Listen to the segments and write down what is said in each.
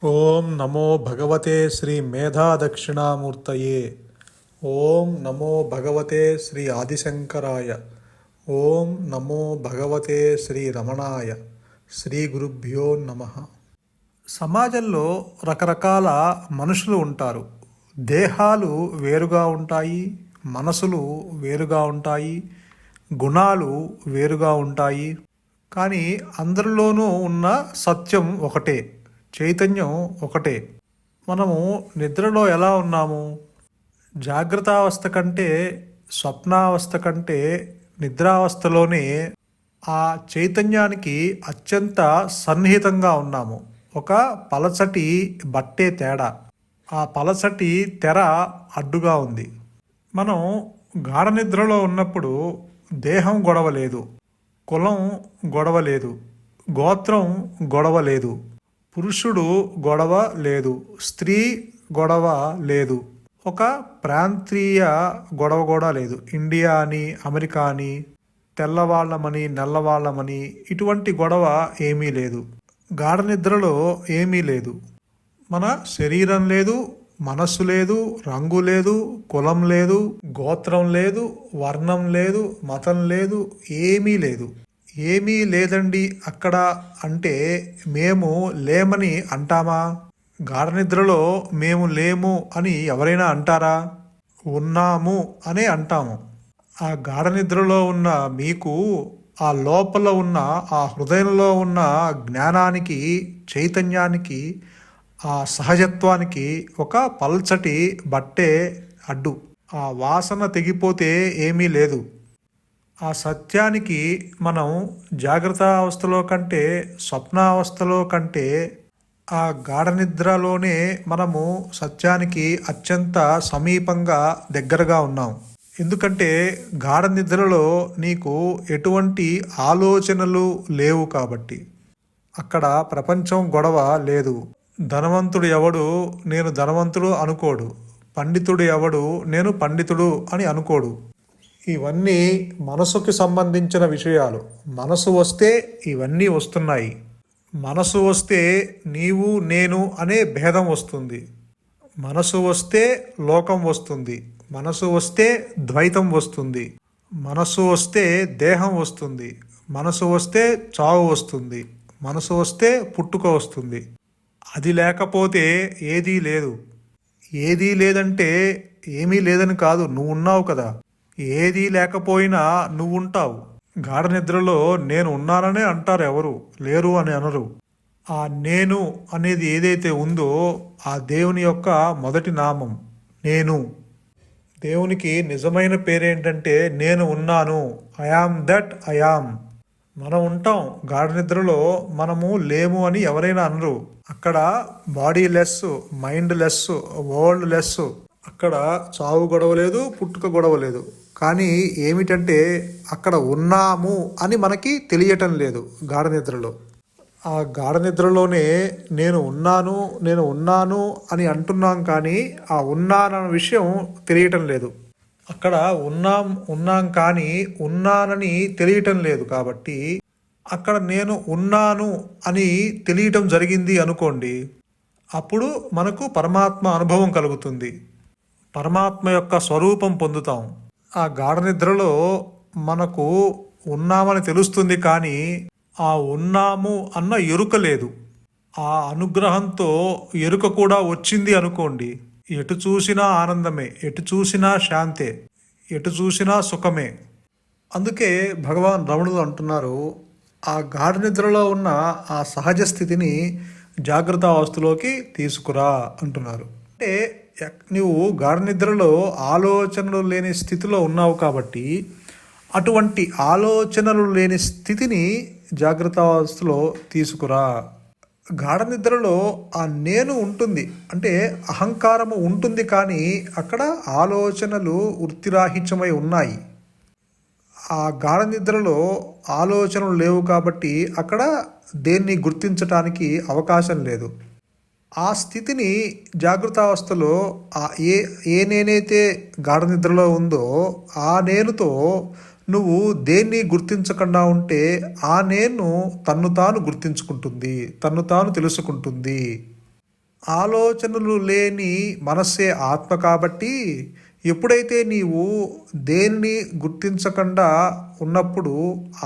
ఓం నమో భగవతే శ్రీ మేధా దక్షిణామూర్తయే. ఓం నమో భగవతే శ్రీ ఆదిశంకరాయ. ఓం నమో భగవతే శ్రీ రమణాయ. శ్రీ గురుభ్యో నమః. సమాజంలో రకరకాల మనుషులు ఉంటారు. దేహాలు వేరుగా ఉంటాయి, మనసులు వేరుగా ఉంటాయి, గుణాలు వేరుగా ఉంటాయి. కానీ అందరిలోనూ ఉన్న సత్యం ఒకటే, చైతన్యం ఒకటే. మనము నిద్రలో ఎలా ఉన్నాము? జాగ్రత్తావస్థ కంటే, స్వప్నావస్థ కంటే నిద్రావస్థలోనే ఆ చైతన్యానికి అత్యంత సన్నిహితంగా ఉన్నాము. ఒక పలచటి బట్టే తేడా, ఆ పలచటి తెర అడ్డుగా ఉంది. మనం గాఢ నిద్రలో ఉన్నప్పుడు దేహం గొడవ లేదు, కులం గొడవ లేదు, గోత్రం గొడవ లేదు, పురుషుడు గొడవ లేదు, స్త్రీ గొడవ లేదు, ఒక ప్రాంతీయ గొడవ కూడా లేదు. ఇండియా అని, అమెరికా అని, తెల్లవాళ్ళమని, నల్లవాళ్ళమని ఇటువంటి గొడవ ఏమీ లేదు. గాఢ నిద్రలో ఏమీ లేదు. మన శరీరం లేదు, మనస్సు లేదు, రంగు లేదు, కులం లేదు, గోత్రం లేదు, వర్ణం లేదు, మతం లేదు, ఏమీ లేదు. ఏమీ లేదండి అక్కడ అంటే మేము లేమని అంటామా? గాఢ నిద్రలో మేము లేము అని ఎవరైనా అంటారా? ఉన్నాము అనే అంటాము. ఆ గాఢ నిద్రలో ఉన్న మీకు ఆ లోపల ఉన్న, ఆ హృదయంలో ఉన్న జ్ఞానానికి, చైతన్యానికి, ఆ సహజత్వానికి ఒక పల్చటి బట్టే అడ్డు. ఆ వాసన తెగిపోతే ఏమీ లేదు. ఆ సత్యానికి మనం జాగ్రత్త అవస్థలో కంటే, స్వప్నావస్థలో కంటే ఆ గాఢ నిద్రలోనే మనము సత్యానికి అత్యంత సమీపంగా దగ్గరగా ఉన్నాం. ఎందుకంటే గాఢ నిద్రలో నీకు ఎటువంటి ఆలోచనలు లేవు కాబట్టి. అక్కడ ప్రపంచం గొడవ లేదు. ధనవంతుడు ఎవడు నేను ధనవంతుడు అనుకోడు, పండితుడు ఎవడు నేను పండితుడు అని అనుకోడు. ఇవన్నీ మనసుకి సంబంధించిన విషయాలు. మనసు వస్తే ఇవన్నీ వస్తున్నాయి. మనసు వస్తే నీవు నేను అనే భేదం వస్తుంది. మనసు వస్తే లోకం వస్తుంది. మనసు వస్తే ద్వైతం వస్తుంది. మనసు వస్తే దేహం వస్తుంది. మనసు వస్తే చావు వస్తుంది. మనసు వస్తే పుట్టుక వస్తుంది. అది లేకపోతే ఏదీ లేదు. ఏదీ లేదంటే ఏమీ లేదని కాదు, నువ్వు ఉన్నావు కదా. ఏదీ లేకపోయినా నువ్వు ఉంటావు. గాఢ నిద్రలో నేను ఉన్నాననే అంటారు, ఎవరు లేరు అని అనరు. ఆ నేను అనేది ఏదైతే ఉందో ఆ దేవుని యొక్క మొదటి నామం నేను. దేవునికి నిజమైన పేరేంటంటే నేను ఉన్నాను, ఐఆమ్ దట్ ఐఆమ్. మనం ఉంటాం గాఢ నిద్రలో, మనము లేము అని ఎవరైనా అనరు. అక్కడ body less, mind less, world less. అక్కడ చావు గొడవ లేదు, పుట్టుక గొడవ లేదు. కానీ ఏమిటంటే అక్కడ ఉన్నాము అని మనకి తెలియటం లేదు గాఢ నిద్రలో. ఆ గాఢ నిద్రలోనే నేను ఉన్నాను, నేను ఉన్నాను అని అంటున్నాం, కానీ ఆ ఉన్నానన్న విషయం తెలియటం లేదు. అక్కడ ఉన్నాం కానీ ఉన్నానని తెలియటం లేదు. కాబట్టి అక్కడ నేను ఉన్నాను అని తెలియటం జరిగింది అనుకోండి, అప్పుడు మనకు పరమాత్మ అనుభవం కలుగుతుంది. పరమాత్మ యొక్క స్వరూపం పొందుతాం. ఆ గాఢ నిద్రలో మనకు ఉన్నామని తెలుస్తుంది, కానీ ఆ ఉన్నాము అన్న ఎరుక లేదు. ఆ అనుగ్రహంతో ఎరుక కూడా వచ్చింది అనుకోండి, ఎటు చూసినా ఆనందమే, ఎటు చూసినా శాంతే, ఎటు చూసినా సుఖమే. అందుకే భగవాన్ రమణులు అంటున్నారు, ఆ గాఢ నిద్రలో ఉన్న ఆ సహజ స్థితిని జాగ్రత్త అవస్థలోకి తీసుకురా అంటున్నారు. అంటే నువ్వు గాఢ నిద్రలో ఆలోచనలు లేని స్థితిలో ఉన్నావు కాబట్టి అటువంటి ఆలోచనలు లేని స్థితిని జాగ్రత్త అవస్థలో తీసుకురా. గాఢ నిద్రలో ఆ నేను ఉంటుంది, అంటే అహంకారము ఉంటుంది, కానీ అక్కడ ఆలోచనలు వృత్తిరాహిత్యమై ఉన్నాయి. ఆ గాఢ నిద్రలో ఆలోచనలు లేవు కాబట్టి అక్కడ దేన్ని గుర్తించటానికి అవకాశం లేదు. ఆ స్థితిని జాగృతావస్థలో ఏ నేనైతే గాఢ నిద్రలో ఉందో ఆ నేనుతో నువ్వు దేన్ని గుర్తించకుండా ఉంటే ఆ నేను తన్ను తాను గుర్తించుకుంటుంది, తన్ను తాను తెలుసుకుంటుంది. ఆలోచనలు లేని మనస్సే ఆత్మ కాబట్టి ఎప్పుడైతే నీవు దేనిని గుర్తించకుండా ఉన్నప్పుడు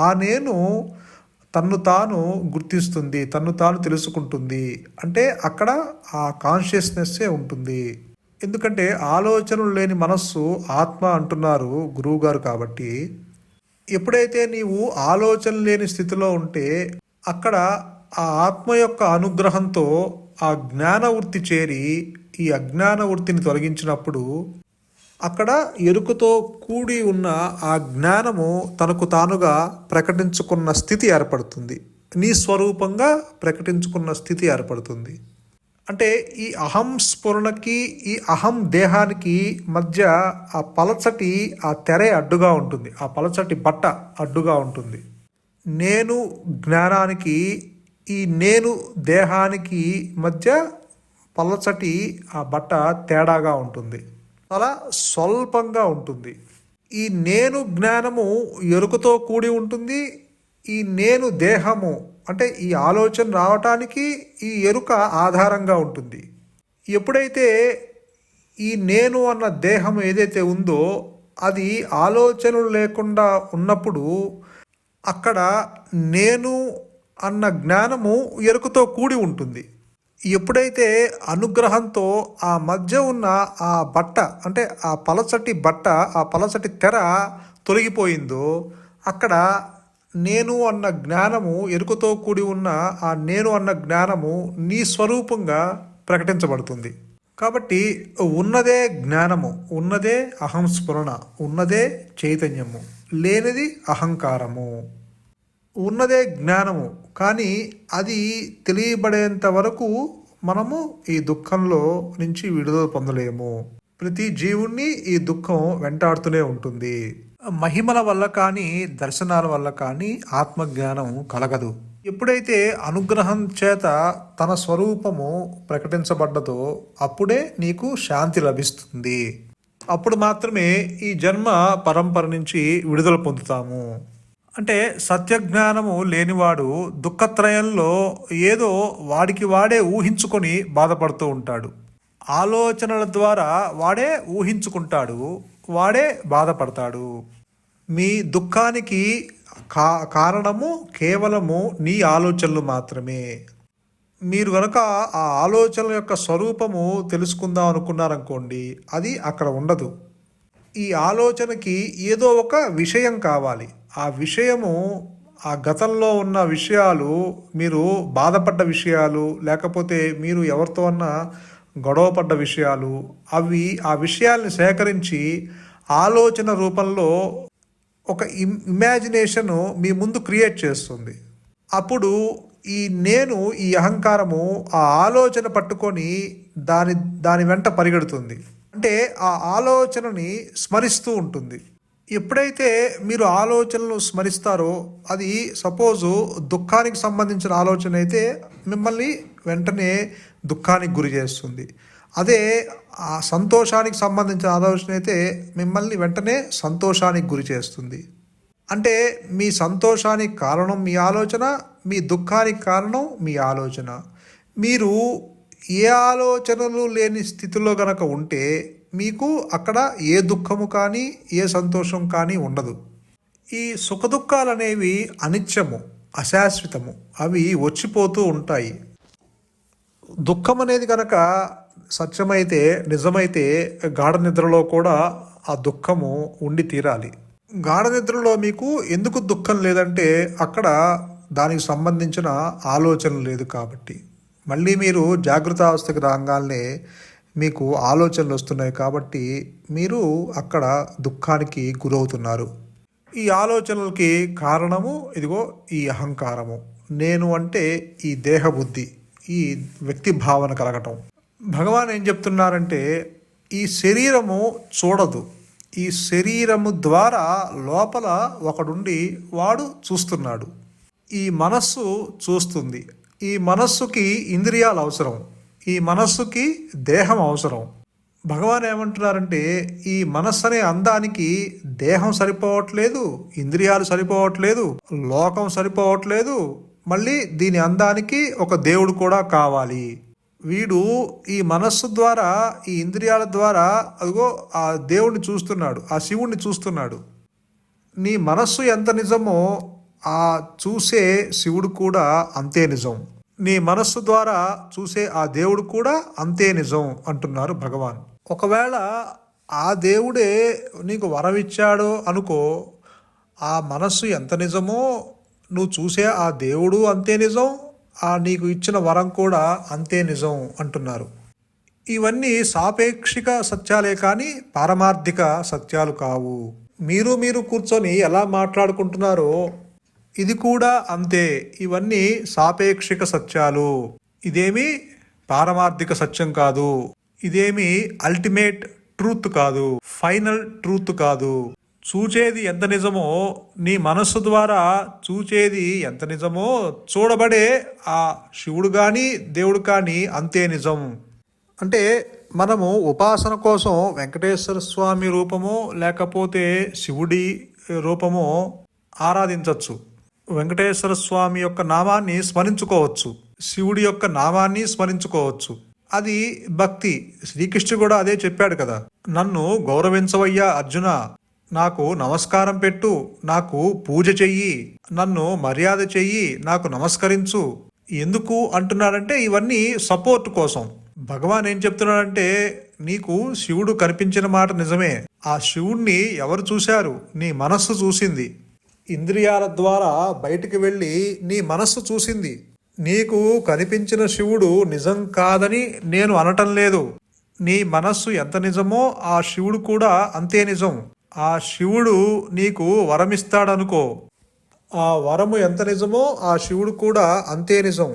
ఆ నేను తన్ను తాను గుర్తిస్తుంది, తన్ను తాను తెలుసుకుంటుంది. అంటే అక్కడ ఆ కాన్షియస్నెస్సే ఉంటుంది. ఎందుకంటే ఆలోచనలు లేని మనస్సు ఆత్మ అంటున్నారు గురువుగారు కాబట్టి. ఎప్పుడైతే నీవు ఆలోచన లేని స్థితిలో ఉంటే అక్కడ ఆ ఆత్మ యొక్క అనుగ్రహంతో ఆ జ్ఞాన వృత్తి చేరి ఈ అజ్ఞాన వృత్తిని తొలగించినప్పుడు అక్కడ ఎరుకతో కూడి ఉన్న ఆ జ్ఞానము తనకు తానుగా ప్రకటించుకున్న స్థితి ఏర్పడుతుంది. నీ స్వరూపంగా ప్రకటించుకున్న స్థితి ఏర్పడుతుంది. అంటే ఈ అహం స్ఫురణకి ఈ అహం దేహానికి మధ్య ఆ పలచటి ఆ తెర అడ్డుగా ఉంటుంది, ఆ పలచటి బట్ట అడ్డుగా ఉంటుంది. నేను జ్ఞానానికి ఈ నేను దేహానికి మధ్య పలచటి ఆ బట్ట తేడాగా ఉంటుంది, చాలా స్వల్పంగా ఉంటుంది. ఈ నేను జ్ఞానము ఎరుకతో కూడి ఉంటుంది. ఈ నేను దేహము అంటే ఈ ఆలోచన రావటానికి ఈ ఎరుక ఆధారంగా ఉంటుంది. ఎప్పుడైతే ఈ నేను అన్న దేహం ఏదైతే ఉందో అది ఆలోచనలు లేకుండా ఉన్నప్పుడు అక్కడ నేను అన్న జ్ఞానము ఎరుకతో కూడి ఉంటుంది. ఎప్పుడైతే అనుగ్రహంతో ఆ మధ్య ఉన్న ఆ బట్ట అంటే ఆ పలచటి బట్ట, ఆ పలచటి తెర తొలగిపోయిందో అక్కడ నేను అన్న జ్ఞానము ఎరుకతో కూడి ఉన్న ఆ నేను అన్న జ్ఞానము నీ స్వరూపంగా ప్రకటించబడుతుంది. కాబట్టి ఉన్నదే జ్ఞానము, ఉన్నదే అహం స్ఫురణ, ఉన్నదే చైతన్యము, లేనిది అహంకారము. ఉన్నదే జ్ఞానము, కానీ అది తెలియబడేంత వరకు మనము ఈ దుఃఖంలో నుంచి విడుదల పొందలేము. ప్రతి జీవుణ్ణి ఈ దుఃఖం వెంటాడుతూనే ఉంటుంది. మహిమల వల్ల కానీ దర్శనాల వల్ల కానీ ఆత్మజ్ఞానం కలగదు. ఎప్పుడైతే అనుగ్రహం చేత తన స్వరూపము ప్రకటించబడ్డదో అప్పుడే నీకు శాంతి లభిస్తుంది. అప్పుడు మాత్రమే ఈ జన్మ పరంపర నుంచి విడుదల పొందుతాము. అంటే సత్యజ్ఞానము లేనివాడు దుఃఖత్రయంలో ఏదో వాడికి వాడే ఊహించుకొని బాధపడుతూ ఉంటాడు. ఆలోచనల ద్వారా వాడే ఊహించుకుంటాడు, వాడే బాధపడతాడు. మీ దుఃఖానికి కారణము కేవలము నీ ఆలోచనలు మాత్రమే. మీరు కనుక ఆ ఆలోచనల యొక్క స్వరూపము తెలుసుకుందాం అనుకున్నారనుకోండి, అది అక్కడ ఉండదు. ఈ ఆలోచనకి ఏదో ఒక విషయం కావాలి. ఆ విషయము ఆ గతంలో ఉన్న విషయాలు, మీరు బాధపడ్డ విషయాలు, లేకపోతే మీరు ఎవరితో అన్నా గొడవపడ్డ విషయాలు, అవి ఆ విషయాల్ని సేకరించి ఆలోచన రూపంలో ఒక ఇమాజినేషను మీ ముందు క్రియేట్ చేస్తుంది. అప్పుడు ఈ నేను, ఈ అహంకారము ఆ ఆలోచన పట్టుకొని దాని వెంట పరిగెడుతుంది. అంటే ఆ ఆలోచనని స్మరిస్తూ ఉంటుంది. ఎప్పుడైతే మీరు ఆలోచనలు స్మరిస్తారో, అది సపోజు దుఃఖానికి సంబంధించిన ఆలోచన అయితే మిమ్మల్ని వెంటనే దుఃఖానికి గురి చేస్తుంది. అదే ఆ సంతోషానికి సంబంధించిన ఆలోచన అయితే మిమ్మల్ని వెంటనే సంతోషానికి గురి చేస్తుంది. అంటే మీ సంతోషానికి కారణం మీ ఆలోచన, మీ దుఃఖానికి కారణం మీ ఆలోచన. మీరు ఏ ఆలోచనలు లేని స్థితిలో గనక ఉంటే మీకు అక్కడ ఏ దుఃఖము కానీ ఏ సంతోషం కానీ ఉండదు. ఈ సుఖదుఖాలు అనేవి అనిత్యము, అశాశ్వతము, అవి వచ్చిపోతూ ఉంటాయి. దుఃఖం అనేది కనుక సత్యమైతే, నిజమైతే గాఢ నిద్రలో కూడా ఆ దుఃఖము ఉండి తీరాలి. గాఢ నిద్రలో మీకు ఎందుకు దుఃఖం లేదంటే అక్కడ దానికి సంబంధించిన ఆలోచన లేదు కాబట్టి. మళ్ళీ మీరు జాగృతావస్థకి రాగానే మీకు ఆలోచనలు వస్తున్నాయి కాబట్టి మీరు అక్కడ దుఃఖానికి గురవుతున్నారు. ఈ ఆలోచనలకి కారణము ఇదిగో ఈ అహంకారము. నేను అంటే ఈ దేహబుద్ధి, ఈ వ్యక్తి భావన కలగటం. భగవాన్ ఏం చెప్తున్నారంటే ఈ శరీరము చూడదు. ఈ శరీరము ద్వారా లోపల ఒకడుండి వాడు చూస్తున్నాడు. ఈ మనస్సు చూస్తుంది. ఈ మనస్సుకి ఇంద్రియాలు అవసరం, ఈ మనస్సుకి దేహం అవసరం. భగవాన్ ఏమంటున్నారంటే ఈ మనస్సు అనే అందానికి దేహం సరిపోవట్లేదు, ఇంద్రియాలు సరిపోవట్లేదు, లోకం సరిపోవట్లేదు, మళ్ళీ దీని అందానికి ఒక దేవుడు కూడా కావాలి. వీడు ఈ మనస్సు ద్వారా, ఈ ఇంద్రియాల ద్వారా అదిగో ఆ దేవుణ్ణి చూస్తున్నాడు, ఆ శివుణ్ణి చూస్తున్నాడు. నీ మనస్సు ఎంత నిజమో ఆ చూసే శివుడు కూడా అంతే నిజం. నీ మనస్సు ద్వారా చూసే ఆ దేవుడు కూడా అంతే నిజం అంటున్నారు భగవాన్. ఒకవేళ ఆ దేవుడే నీకు వరం ఇచ్చాడు అనుకో, ఆ మనస్సు ఎంత నిజమో నువ్వు చూసే ఆ దేవుడు అంతే నిజం, ఆ నీకు ఇచ్చిన వరం కూడా అంతే నిజం అంటున్నారు. ఇవన్నీ సాపేక్షిక సత్యాలే కానీ పారమార్థిక సత్యాలు కావు. మీరు కూర్చొని ఎలా మాట్లాడుకుంటున్నారో ఇది కూడా అంతే. ఇవన్నీ సాపేక్షిక సత్యాలు. ఇదేమి పారమార్థిక సత్యం కాదు. ఇదేమి అల్టిమేట్ ట్రూత్ కాదు, ఫైనల్ ట్రూత్ కాదు. చూచేది ఎంత నిజమో, నీ మనస్సు ద్వారా చూచేది ఎంత నిజమో చూడబడే ఆ శివుడు కానీ దేవుడు కానీ అంతే నిజం. అంటే మనము ఉపాసన కోసం వెంకటేశ్వర స్వామి రూపమో లేకపోతే శివుడి రూపమో ఆరాధించవచ్చు. వెంకటేశ్వర స్వామి యొక్క నామాన్ని స్మరించుకోవచ్చు, శివుడి యొక్క నామాన్ని స్మరించుకోవచ్చు. అది భక్తి. శ్రీకృష్ణుడు కూడా అదే చెప్పాడు కదా, నన్ను గౌరవించవయ్యా అర్జున, నాకు నమస్కారం పెట్టు, నాకు పూజ చెయ్యి, నన్ను మర్యాద చెయ్యి, నాకు నమస్కరించు. ఎందుకు అంటున్నాడంటే ఇవన్నీ సపోర్ట్ కోసం. భగవాన్ ఏం చెప్తున్నాడంటే, నీకు శివుడు కనిపించిన మాట నిజమే, ఆ శివుణ్ణి ఎవరు చూశారు? నీ మనస్సు చూసింది. ఇంద్రియాల ద్వారా బయటికి వెళ్ళి నీ మనస్సు చూసింది. నీకు కనిపించిన శివుడు నిజం కాదని నేను అనటం లేదు. నీ మనస్సు ఎంత నిజమో ఆ శివుడు కూడా అంతే నిజం. ఆ శివుడు నీకు వరమిస్తాడనుకో, ఆ వరము ఎంత నిజమో ఆ శివుడు కూడా అంతే నిజం.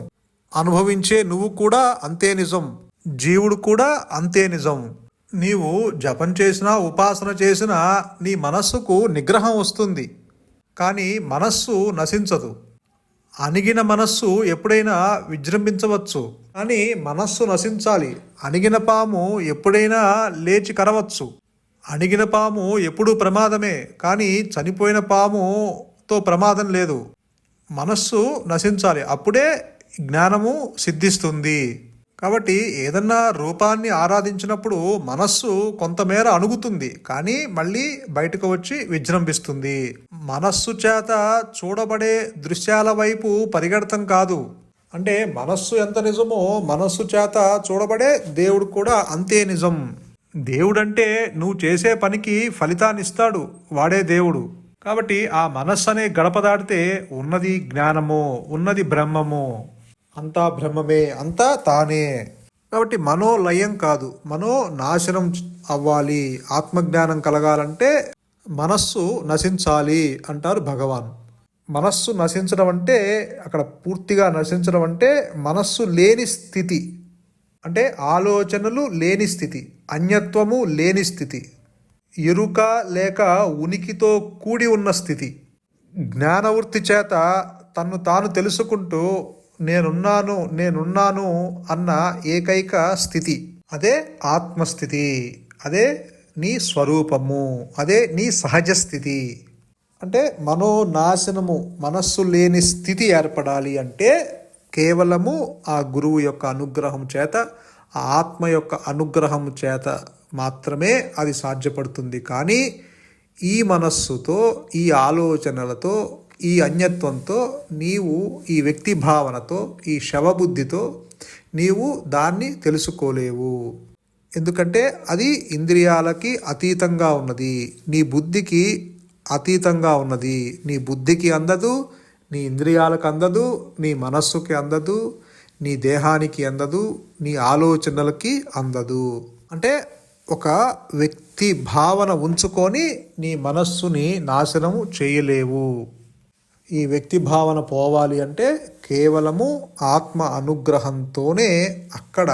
అనుభవించే నువ్వు కూడా అంతే నిజం, జీవుడు కూడా అంతే నిజం. నీవు జపం చేసినా ఉపాసన చేసినా నీ మనస్సుకు నిగ్రహం వస్తుంది, కానీ మనస్సు నశించదు. అణిగిన మనస్సు ఎప్పుడైనా విజృంభించవచ్చు, కానీ మనస్సు నశించాలి. అణిగిన పాము ఎప్పుడైనా లేచి కరవచ్చు. అణిగిన పాము ఎప్పుడూ ప్రమాదమే, కానీ చనిపోయిన పాముతో ప్రమాదం లేదు. మనస్సు నశించాలి, అప్పుడే జ్ఞానము సిద్ధిస్తుంది. కాబట్టి ఏదన్నా రూపాన్ని ఆరాధించినప్పుడు మనస్సు కొంతమేర అణుగుతుంది, కానీ మళ్ళీ బయటకు వచ్చి విజృంభిస్తుంది. మనస్సు చేత చూడబడే దృశ్యాల వైపు పరిగెడతం కాదు. అంటే మనస్సు ఎంత నిజమో మనస్సు చేత చూడబడే దేవుడు కూడా అంతే నిజం. దేవుడంటే నువ్వు చేసే పనికి ఫలితాన్ని ఇస్తాడు, వాడే దేవుడు. కాబట్టి ఆ మనస్సు అనే గడప దాటితే ఉన్నది జ్ఞానము, ఉన్నది బ్రహ్మము. అంతా బ్రహ్మమే, అంతా తానే. కాబట్టి మనోలయం కాదు, మనో నాశనం అవ్వాలి. ఆత్మజ్ఞానం కలగాలంటే మనస్సు నశించాలి అంటారు భగవాన్. మనస్సు నశించడం అంటే అక్కడ పూర్తిగా నశించడం అంటే మనస్సు లేని స్థితి, అంటే ఆలోచనలు లేని స్థితి, అన్యత్వము లేని స్థితి, ఎరుక లేక ఉనికితో కూడి ఉన్న స్థితి. జ్ఞానవృత్తి చేత తన్ను తాను తెలుసుకుంటూ నేనున్నాను అన్న ఏకైక స్థితి, అదే ఆత్మస్థితి, అదే నీ స్వరూపము, అదే నీ సహజ స్థితి. అంటే మనోనాశనము, మనస్సు లేని స్థితి ఏర్పడాలి అంటే కేవలము ఆ గురువు యొక్క అనుగ్రహం చేత, ఆ ఆత్మ యొక్క అనుగ్రహం చేత మాత్రమే అది సాధ్యపడుతుంది. కానీ ఈ మనస్సుతో, ఈ ఆలోచనలతో, ఈ అన్యత్వంతో నీవు, ఈ వ్యక్తి భావనతో, ఈ శవబుద్ధితో నీవు దాన్ని తెలుసుకోలేవు. ఎందుకంటే అది ఇంద్రియాలకి అతీతంగా ఉన్నది, నీ బుద్ధికి అతీతంగా ఉన్నది. నీ బుద్ధికి అందదు, నీ ఇంద్రియాలకు అందదు, నీ మనస్సుకి అందదు, నీ దేహానికి అందదు, నీ ఆలోచనలకి అందదు. అంటే ఒక వ్యక్తి భావన ఉంచుకొని నీ మనస్సుని నాశనం చేయలేవు. ఈ వ్యక్తి భావన పోవాలి అంటే కేవలము ఆత్మ అనుగ్రహంతోనే అక్కడ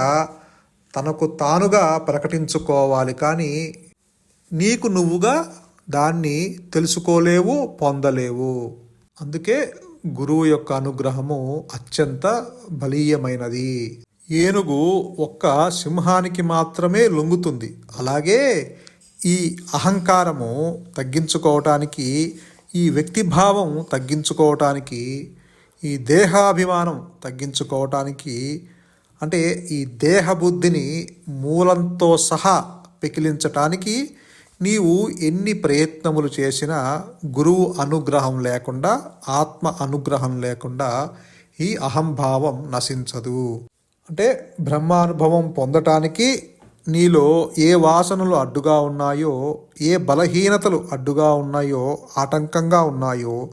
తనకు తానుగా ప్రకటించుకోవాలి. కానీ నీకు నువ్వుగా దాన్ని తెలుసుకోలేవు, పొందలేవు. అందుకే గురువు యొక్క అనుగ్రహము అత్యంత బలీయమైనది. ఏనుగు ఒక్క సింహానికి మాత్రమే లొంగుతుంది. అలాగే ఈ అహంకారము తగ్గించుకోవటానికి, ఈ వ్యక్తిభావం తగ్గించుకోవటానికి, ఈ దేహాభిమానం తగ్గించుకోవటానికి అంటే ఈ దేహబుద్ధిని మూలంతో సహా పెకిలించటానికి నీవు ఎన్ని ప్రయత్నములు చేసినా గురువు అనుగ్రహం లేకుండా, ఆత్మ అనుగ్రహం లేకుండా ఈ అహంభావం నశించదు. అంటే బ్రహ్మానుభవం పొందటానికి నీలో ఏ వాసనలు అడ్డుగా ఉన్నాయో, ఏ బలహీనతలు అడ్డుగా ఉన్నాయో, ఆటంకంగా ఉన్నాయో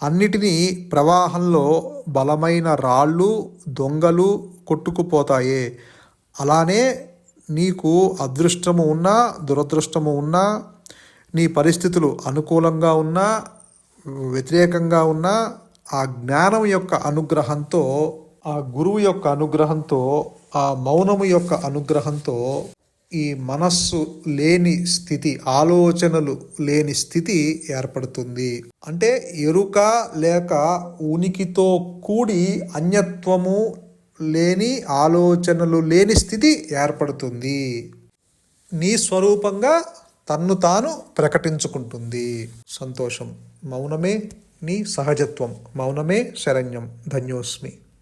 అన్నిటినీ ప్రవాహంలో బలమైన రాళ్ళు, దొంగలు కొట్టుకుపోతాయే. అలానే నీకు అదృష్టము ఉన్నా, దురదృష్టము ఉన్నా, నీ పరిస్థితులు అనుకూలంగా ఉన్నా, వ్యతిరేకంగా ఉన్నా, ఆ జ్ఞానం యొక్క అనుగ్రహంతో, ఆ గురువు యొక్క అనుగ్రహంతో, ఆ మౌనము యొక్క అనుగ్రహంతో ఈ మనస్సు లేని స్థితి, ఆలోచనలు లేని స్థితి ఏర్పడుతుంది. అంటే ఎరుక లేక ఉనికితో కూడి అన్యత్వము లేని, ఆలోచనలు లేని స్థితి ఏర్పడుతుంది. నీ స్వరూపంగా తన్ను తాను ప్రకటించుకుంటుంది. సంతోషం. మౌనమే నీ సహజత్వం. మౌనమే శరణ్యం. ధన్యోస్మి.